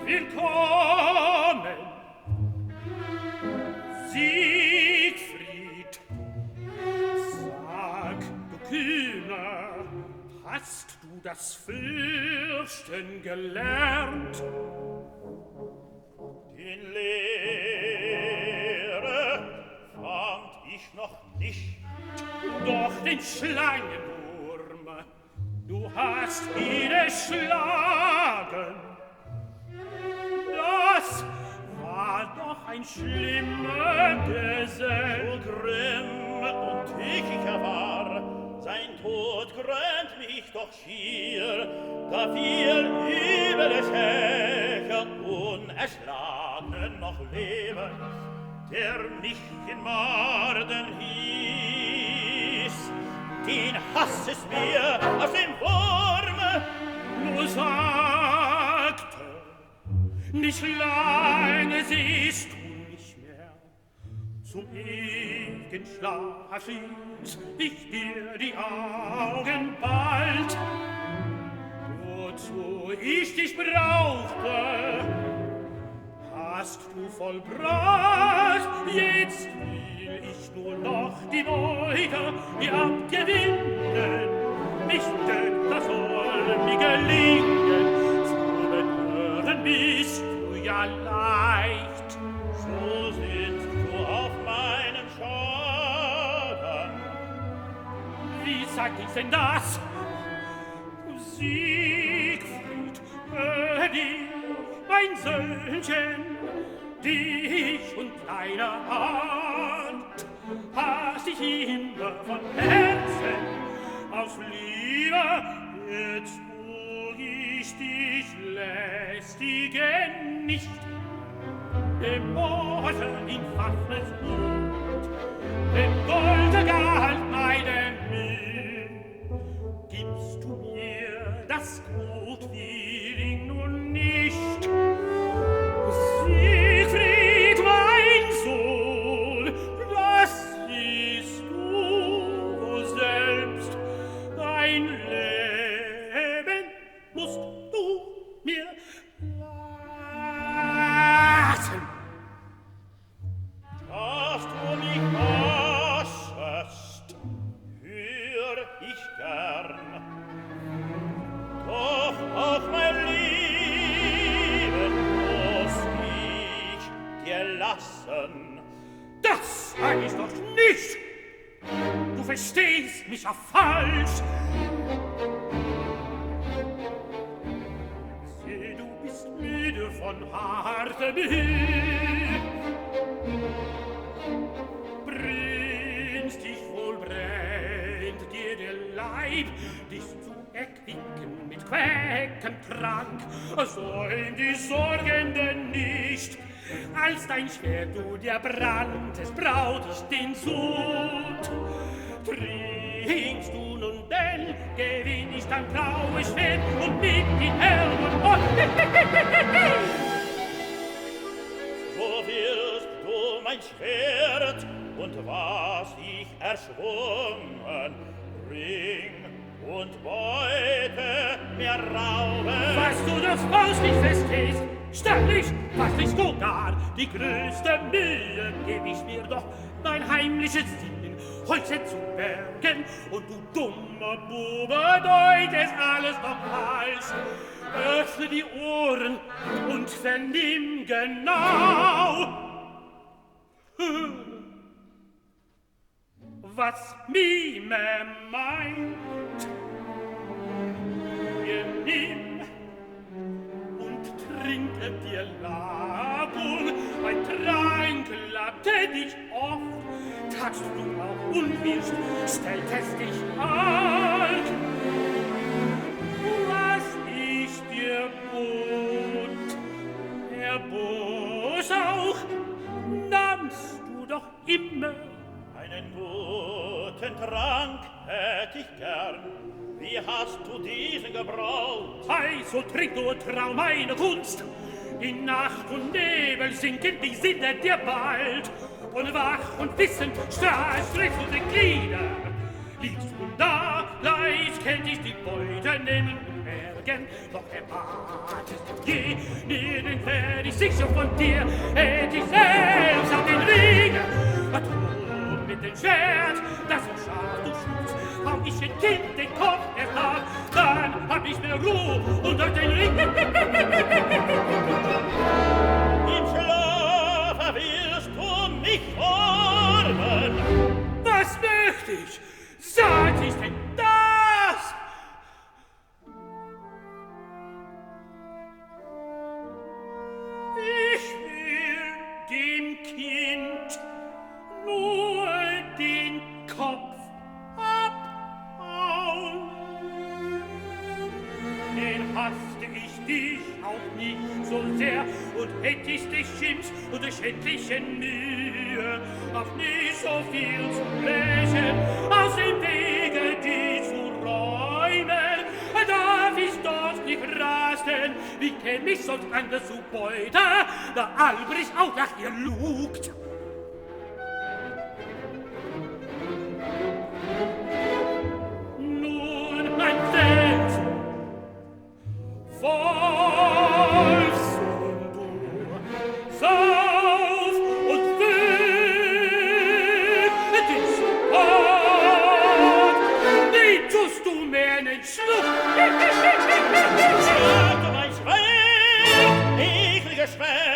willkommen. Siegfried, sag, du Kühner, hast du das Fürchten gelernt? Die Lehre fand ich noch nicht. Doch den Schlangenwurm, du hast ihn erschlagen. Das war doch ein schlimmer Gesell. So grimm und tückiger war, sein Tod grämt mich doch schier, da fiel üble Schächer unerschlagen noch leben, der mich in Morden hieß. Den Hass ist mir aus dem Wurm. Nur sagte, nicht lange siehst du nicht mehr. Zum ewigen Schlaf schließ ich dir die Augen bald. Wozu ich dich brauchte, hast du vollbracht. Jetzt will ich nur noch die Beute dir abgewinnen. Nicht denn das soll mir gelingen, zu betören bist du ja leicht. So sitzt du auf meinem Schaden. Wie sag ich denn das? Siegfried, dich, mein Söhnchen, dich und deine Hand, hast ich immer von Herzen aus Liebe, jetzt tue ich dich lästigen nicht. Dem Morgen in Waffens Mut, dem Golde galt meine Mühe. Gibst du mir das Gutwillig nun nicht? Siegfried, mein Sohn, das siehst du selbst. Dein Leben musst du mir lassen. Dass du mich hassest, hör ich gern. Doch auch mein Leben muss ich dir lassen. Das sag ich doch nicht! Du verstehst mich ja falsch! Seh, du bist müde von hartem Hieb. Bringst dich wohl, brennt dir der Leib, dich zu erquicken mit Quäkentrank. Säum die Sorgenden nicht, als dein Schwert du dir branntest, braut ich den Sud. Trinkst du nun denn, gewinn ich dein blaues Schwert und mit den Helmen und So wirst du mein Schwert und was ich erschwungen, Ring und Beute mir rauben. Was du das Haus nicht verstehst, ständig fasslich du gar die größte Mühe, geb ich mir doch mein heimliches Sinnen heute zu bergen, und du dummer Bube deutest alles noch falsch. Öffne die Ohren und vernimm genau, was Mime meint. Ihr nimm und trinke dir Labung, mein Trank lappte dich oft, tatst du auch unwirst, stelltest dich alt. Was ich dir bot, erbot auch, nahmst du doch immer. Einen guten Trank hätt ich gern. Wie hast du diesen gebraut? Ei, so trink du und trau meine Kunst. In Nacht und Nebel sinken die Sinne dir bald. Und wach und wissend strahlst du die Glieder. Liegst du da, leicht kennt ich die Beute nehmen und verbergen, doch erwartest du je, nirgend werd ich sicher von dir, hätt ich selbst auf den Ring, drum mit dem Schwert, das so scharf du schutz, hau ich ein Kind den Kopf erst ab, dann hab ich mehr Ruhe unter den Ring. Im Schlafe willst du mich formen? Was möcht ich? Sag ich denn das? Ich will dem Kind nur den Kopf abhauen. Den hasste ich dich auch nicht so sehr, und hätt ich dich schimpft und durch endliche Mühe auch nicht so viel zu brechen, aus dem Wege die zu räumen, darf ich dort nicht rasten, wie käm ich sonst anders zu Beute, da Albrecht auch nach ihr lugt. Nun, mein Welt, Wolfssohn du, sauf und will dich fort, wie tust du mir einen Schluck? Sag du mein Schwert, ekliges Schwert,